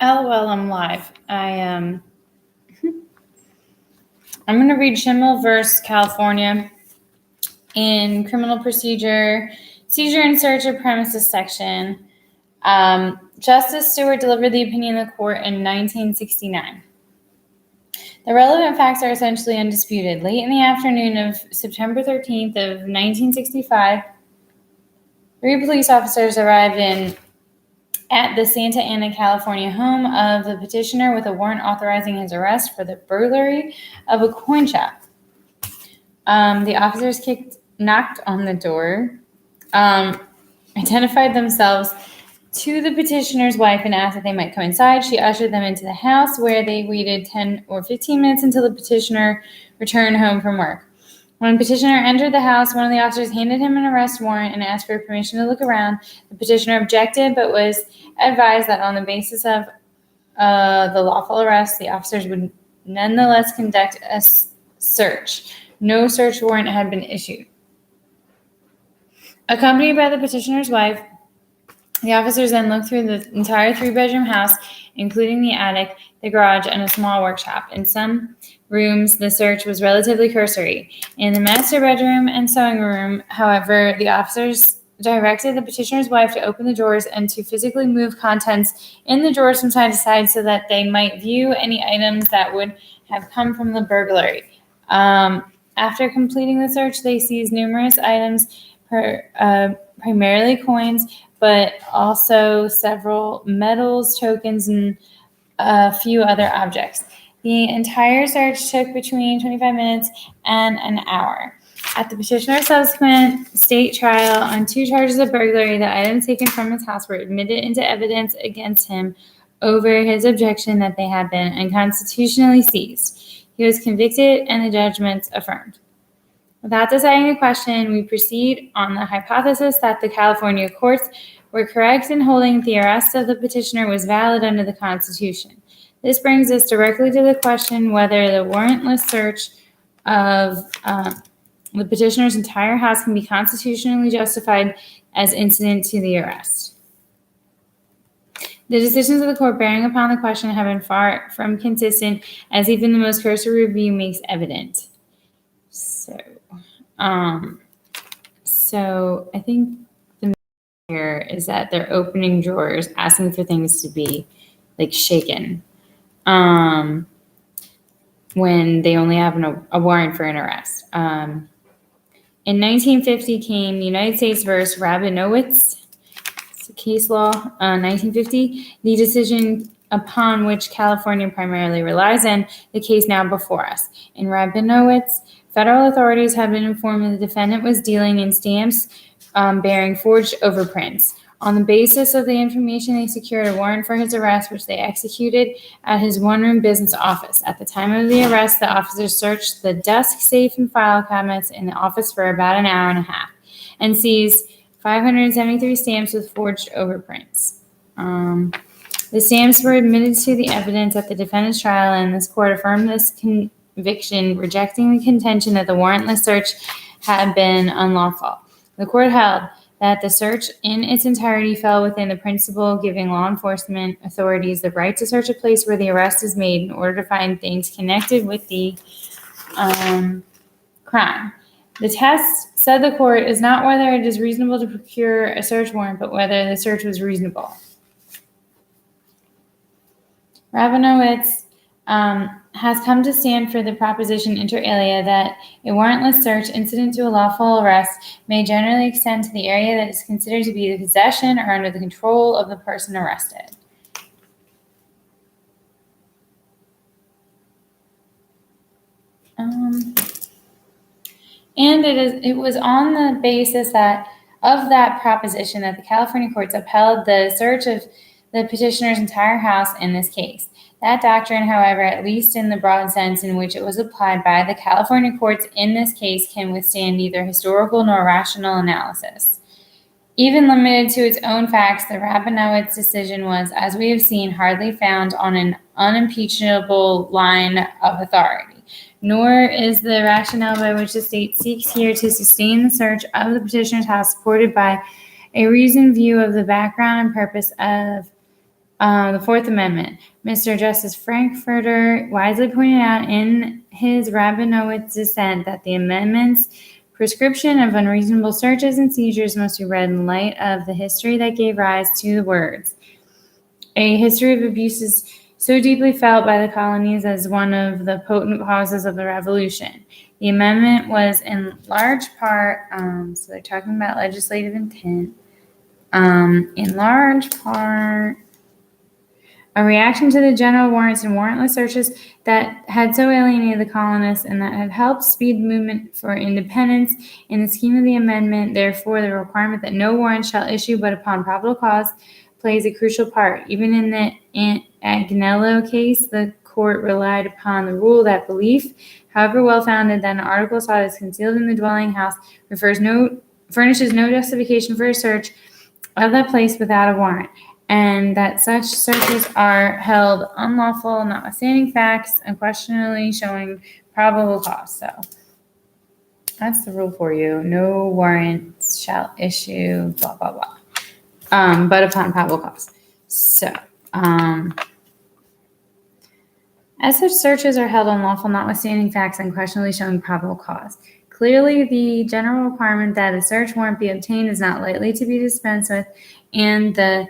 LOL, I'm live. I'm going to read Chimel versus California in criminal procedure, seizure and search of premises section. Justice Stewart delivered the opinion of the court in 1969. The relevant facts are essentially undisputed. Late in the afternoon of September 13th of 1965, 3 police officers arrived at the Santa Ana, California home of the petitioner with a warrant authorizing his arrest for the burglary of a coin shop. The officers knocked on the door, identified themselves to the petitioner's wife and asked if they might come inside. She ushered them into the house, where they waited 10 or 15 minutes until the petitioner returned home from work. When the petitioner entered the house, one of the officers handed him an arrest warrant and asked for permission to look around. The petitioner objected, but was advised that on the basis of the lawful arrest, the officers would nonetheless conduct a search. No search warrant had been issued. Accompanied by the petitioner's wife, the officers then looked through the entire 3-bedroom house, including the attic, the garage, and a small workshop. In some rooms, the search was relatively cursory. In the master bedroom and sewing room, however, the officers directed the petitioner's wife to open the drawers and to physically move contents in the drawers from side to side so that they might view any items that would have come from the burglary. After completing the search, they seized numerous items, primarily coins, but also several medals, tokens, and a few other objects. The entire search took between 25 minutes and an hour. At the petitioner's subsequent state trial on 2 charges of burglary, the items taken from his house were admitted into evidence against him over his objection that they had been unconstitutionally seized. He was convicted and the judgments affirmed. Without deciding the question, we proceed on the hypothesis that the California courts were correct in holding that the arrest of the petitioner was valid under the Constitution. This brings us directly to the question whether the warrantless search of the petitioner's entire house can be constitutionally justified as incident to the arrest. The decisions of the court bearing upon the question have been far from consistent, as even the most cursory review makes evident. So I think the here is that they're opening drawers, asking for things to be like shaken, when they only have a warrant for an arrest. In 1950 came United States versus Rabinowitz. It's a case law, 1950. The decision upon which California primarily relies, and the case now before us. In Rabinowitz, federal authorities had been informed that the defendant was dealing in stamps bearing forged overprints. On the basis of the information, they secured a warrant for his arrest, which they executed at his one-room business office. At the time of the arrest, the officers searched the desk, safe, and file cabinets in the office for about an hour and a half and seized 573 stamps with forged overprints. The stamps were admitted to the evidence at the defendant's trial, and this court affirmed this conviction, rejecting the contention that the warrantless search had been unlawful. The court held that the search in its entirety fell within the principle giving law enforcement authorities the right to search a place where the arrest is made in order to find things connected with the crime. The test, said the court, is not whether it is reasonable to procure a search warrant, but whether the search was reasonable. Rabinowitz has come to stand for the proposition inter alia that a warrantless search incident to a lawful arrest may generally extend to the area that is considered to be the possession or under the control of the person arrested. And it was on the basis of that proposition that the California courts upheld the search of the petitioner's entire house in this case. That doctrine, however, at least in the broad sense in which it was applied by the California courts in this case, can withstand neither historical nor rational analysis. Even limited to its own facts, the Rabinowitz decision was, as we have seen, hardly found on an unimpeachable line of authority. Nor is the rationale by which the state seeks here to sustain the search of the petitioner's house supported by a reasoned view of the background and purpose of The Fourth Amendment. Mr. Justice Frankfurter wisely pointed out in his Rabinowitz dissent that the amendment's prescription of unreasonable searches and seizures must be read in light of the history that gave rise to the words. A history of abuses so deeply felt by the colonies as one of the potent causes of the Revolution. The amendment was in large part, so they're talking about legislative intent, in large part, a reaction to the general warrants and warrantless searches that had so alienated the colonists and that had helped speed the movement for independence. In the scheme of the amendment, therefore, the requirement that no warrant shall issue but upon probable cause plays a crucial part. Even in the Agnello case, the court relied upon the rule that belief, however well-founded that an article sought is concealed in the dwelling house, furnishes no justification for a search of that place without a warrant, and that such searches are held unlawful, notwithstanding facts unquestionably showing probable cause. So that's the rule for you. No warrants shall issue, blah, blah, blah, but upon probable cause. So, as such searches are held unlawful, notwithstanding facts unquestionably showing probable cause. Clearly, the general requirement that a search warrant be obtained is not likely to be dispensed with, and the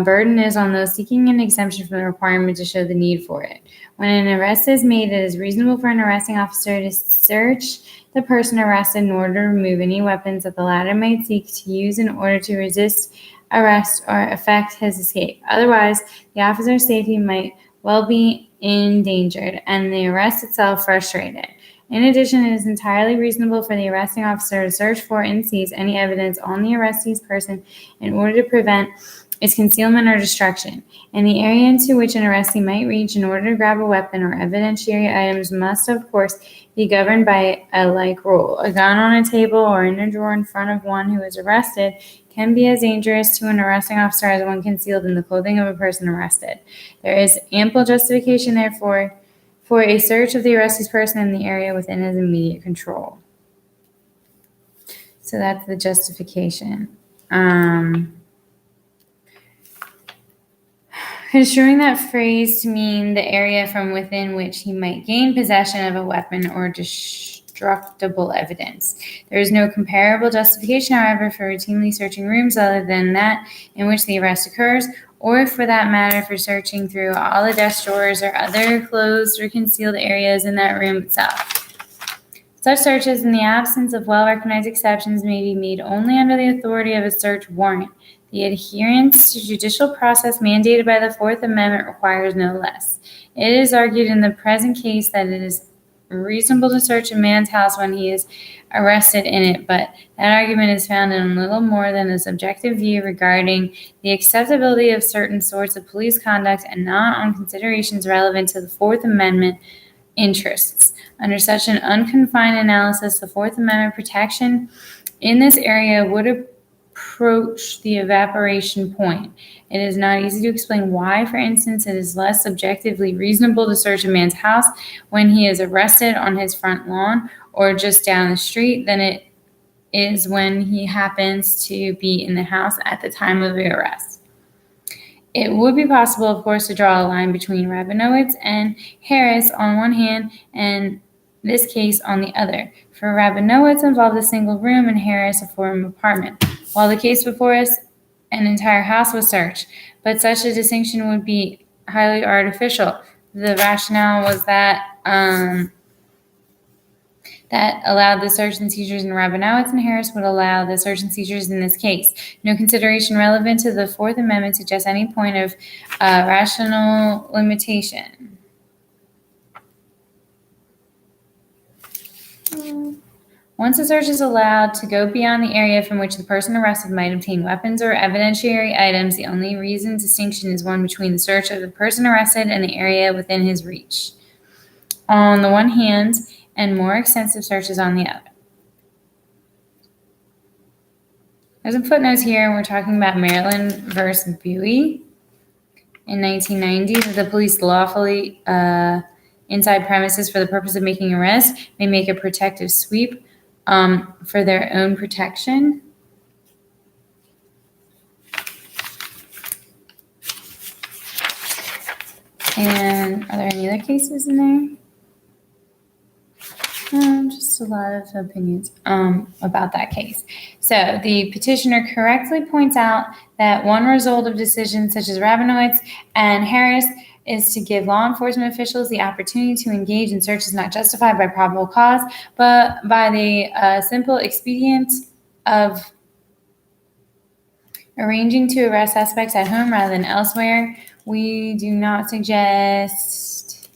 burden is on those seeking an exemption from the requirement to show the need for it. When an arrest is made, it is reasonable for an arresting officer to search the person arrested in order to remove any weapons that the latter might seek to use in order to resist arrest or effect his escape. Otherwise, the officer's safety might well be endangered and the arrest itself frustrated. In addition, it is entirely reasonable for the arresting officer to search for and seize any evidence on the arrestee's person in order to prevent its concealment or destruction. And the area into which an arrestee might reach in order to grab a weapon or evidentiary items must, of course, be governed by a like rule. A gun on a table or in a drawer in front of one who is arrested can be as dangerous to an arresting officer as one concealed in the clothing of a person arrested. There is ample justification, therefore, for a search of the arrestee's person in the area within his immediate control. So that's the justification. Construing that phrase to mean the area from within which he might gain possession of a weapon or destructible evidence. There is no comparable justification, however, for routinely searching rooms other than that in which the arrest occurs, or for that matter, for searching through all the desk drawers or other closed or concealed areas in that room itself. Such searches, in the absence of well-recognized exceptions, may be made only under the authority of a search warrant. The adherence to judicial process mandated by the Fourth Amendment requires no less. It is argued in the present case that it is reasonable to search a man's house when he is arrested in it, but that argument is founded on little more than a subjective view regarding the acceptability of certain sorts of police conduct and not on considerations relevant to the Fourth Amendment interests. Under such an unconfined analysis, the Fourth Amendment protection in this area would approach the evaporation point. It is not easy to explain why, for instance, it is less subjectively reasonable to search a man's house when he is arrested on his front lawn or just down the street than it is when he happens to be in the house at the time of the arrest. It would be possible, of course, to draw a line between Rabinowitz and Harris on one hand and this case on the other. For Rabinowitz involved a single room and Harris a four-room apartment, while the case before us, an entire house was searched. But such a distinction would be highly artificial. The rationale was that that allowed the search and seizures in Rabinowitz and Harris would allow the search and seizures in this case. No consideration relevant to the Fourth Amendment suggests any point of rational limitation. Once a search is allowed to go beyond the area from which the person arrested might obtain weapons or evidentiary items, the only reasoned distinction is one between the search of the person arrested and the area within his reach, on the one hand, and more extensive searches on the other. There's some footnotes here, and we're talking about Maryland versus Bowie in 1990, that the police lawfully inside premises for the purpose of making arrests may make a protective sweep for their own protection. And are there any other cases in there? Just a lot of opinions about that case. So the petitioner correctly points out that one result of decisions such as Rabinowitz and Harris is to give law enforcement officials the opportunity to engage in searches not justified by probable cause, but by the simple expedient of arranging to arrest suspects at home rather than elsewhere. We do not suggest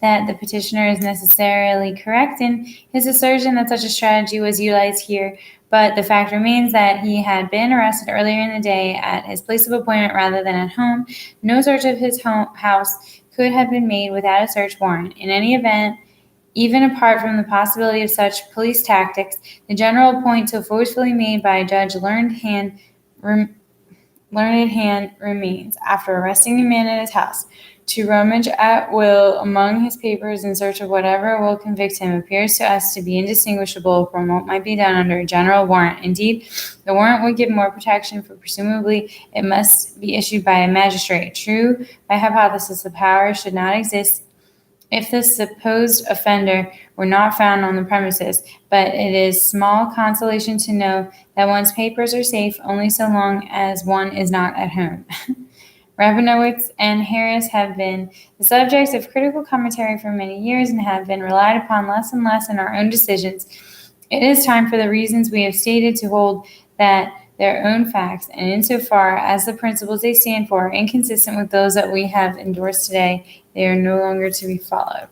that the petitioner is necessarily correct in his assertion that such a strategy was utilized here, but the fact remains that he had been arrested earlier in the day at his place of appointment rather than at home. No search of his house could have been made without a search warrant. In any event, even apart from the possibility of such police tactics, the general point so forcefully made by a judge learned hand remains. After arresting a man at his house, to rummage at will among his papers in search of whatever will convict him appears to us to be indistinguishable from what might be done under a general warrant. Indeed, the warrant would give more protection, for presumably it must be issued by a magistrate. True, by hypothesis, the power should not exist if the supposed offender were not found on the premises, but it is small consolation to know that one's papers are safe only so long as one is not at home. Rabinowitz and Harris have been the subjects of critical commentary for many years and have been relied upon less and less in our own decisions. It is time for the reasons we have stated to hold that their own facts, and insofar as the principles they stand for are inconsistent with those that we have endorsed today, they are no longer to be followed.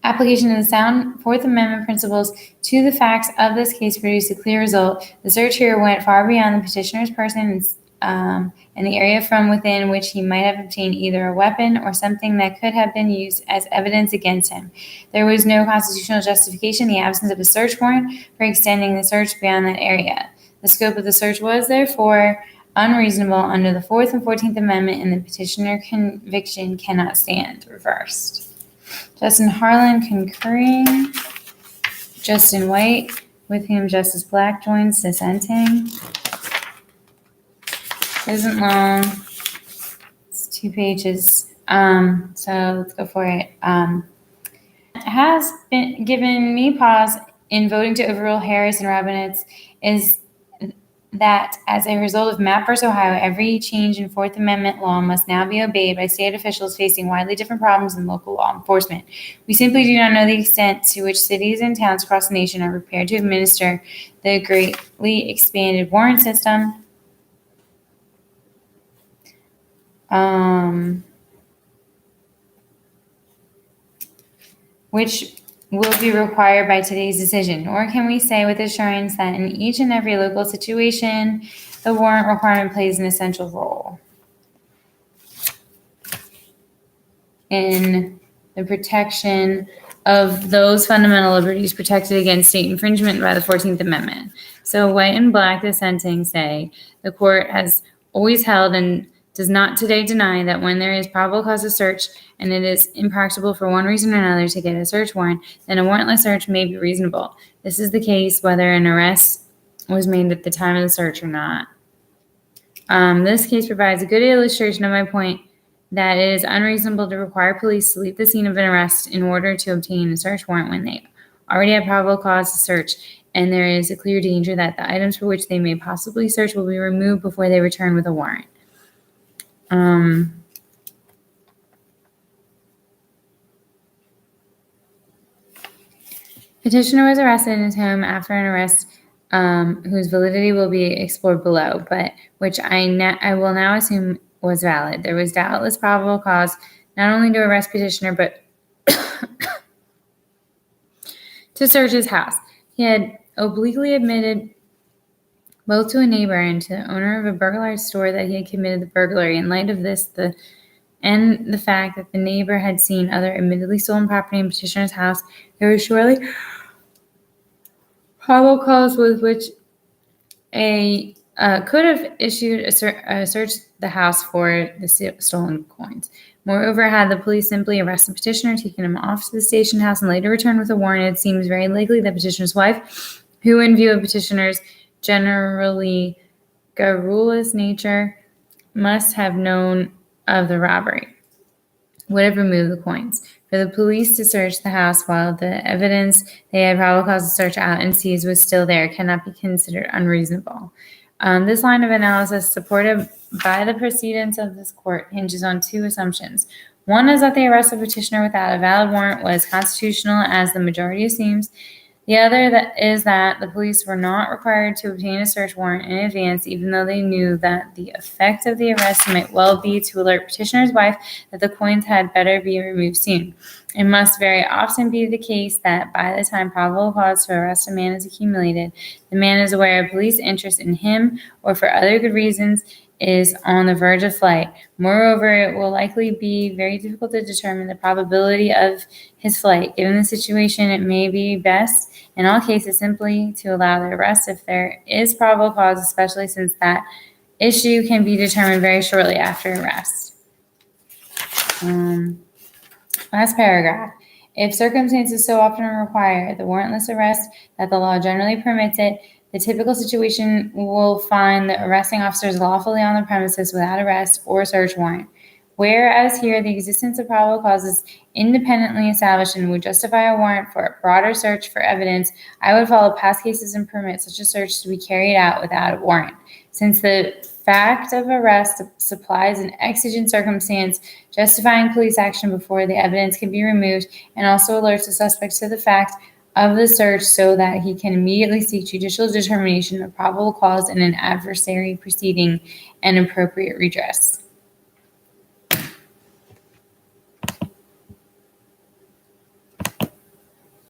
Application of the sound Fourth Amendment principles to the facts of this case produced a clear result. The search here went far beyond the petitioner's person and the area from within which he might have obtained either a weapon or something that could have been used as evidence against him. There was no constitutional justification in the absence of a search warrant for extending the search beyond that area. The scope of the search was, therefore, unreasonable under the Fourth and 14th Amendment, and the petitioner conviction cannot stand reversed. Justin Harlan concurring. Justin White, with whom Justice Black joins, dissenting. It isn't long. It's 2 pages. So let's go for it. It has been given me pause in voting to overrule Harris and Rabinowitz is that as a result of Mapp v. Ohio, every change in Fourth Amendment law must now be obeyed by state officials facing widely different problems in local law enforcement. We simply do not know the extent to which cities and towns across the nation are prepared to administer the greatly expanded warrant system which will be required by today's decision. Nor can we say with assurance that in each and every local situation, the warrant requirement plays an essential role in the protection of those fundamental liberties protected against state infringement by the 14th Amendment. So White and Black dissenting say the court has always held and does not today deny that when there is probable cause of search and it is impracticable for one reason or another to get a search warrant, then a warrantless search may be reasonable. This is the case whether an arrest was made at the time of the search or not. This case provides a good illustration of my point that it is unreasonable to require police to leave the scene of an arrest in order to obtain a search warrant when they already have probable cause to search, and there is a clear danger that the items for which they may possibly search will be removed before they return with a warrant. Petitioner was arrested in his home after an arrest whose validity will be explored below, but which I will now assume was valid. There was doubtless probable cause not only to arrest petitioner, but to search his house. He had obliquely admitted both to a neighbor and to the owner of a burglarized store that he had committed the burglary. In light of this, the fact that the neighbor had seen other admittedly stolen property in petitioner's house, there was surely probable cause with which could have issued a search the house for the stolen coins. Moreover, had the police simply arrested the petitioner, taken him off to the station house, and later returned with a warrant, it seems very likely that petitioner's wife, who in view of petitioner's generally garrulous nature, must have known of the robbery. would have removed the coins. For the police to search the house while the evidence they had probable cause to search out and seize was still there cannot be considered unreasonable. This line of analysis, supported by the precedents of this court, hinges on two assumptions. One is that the arrest of petitioner without a valid warrant was constitutional, as the majority assumes. The other is that the police were not required to obtain a search warrant in advance, even though they knew that the effect of the arrest might well be to alert petitioner's wife that the coins had better be removed soon. It must very often be the case that by the time probable cause to arrest a man is accumulated, the man is aware of police interest in him, or for other good reasons is on the verge of flight. Moreover, it will likely be very difficult to determine the probability of his flight. Given the situation, it may be best in all cases simply to allow the arrest if there is probable cause, especially since that issue can be determined very shortly after arrest. Last paragraph. If circumstances so often require the warrantless arrest that the law generally permits it, the typical situation will find the arresting officers lawfully on the premises without arrest or search warrant. Whereas here, the existence of probable cause is independently established and would justify a warrant for a broader search for evidence, I would follow past cases and permit such a search to be carried out without a warrant. Since the fact of arrest supplies an exigent circumstance justifying police action before the evidence can be removed, and also alerts the suspect to the fact of the search so that he can immediately seek judicial determination of probable cause in an adversary proceeding and appropriate redress.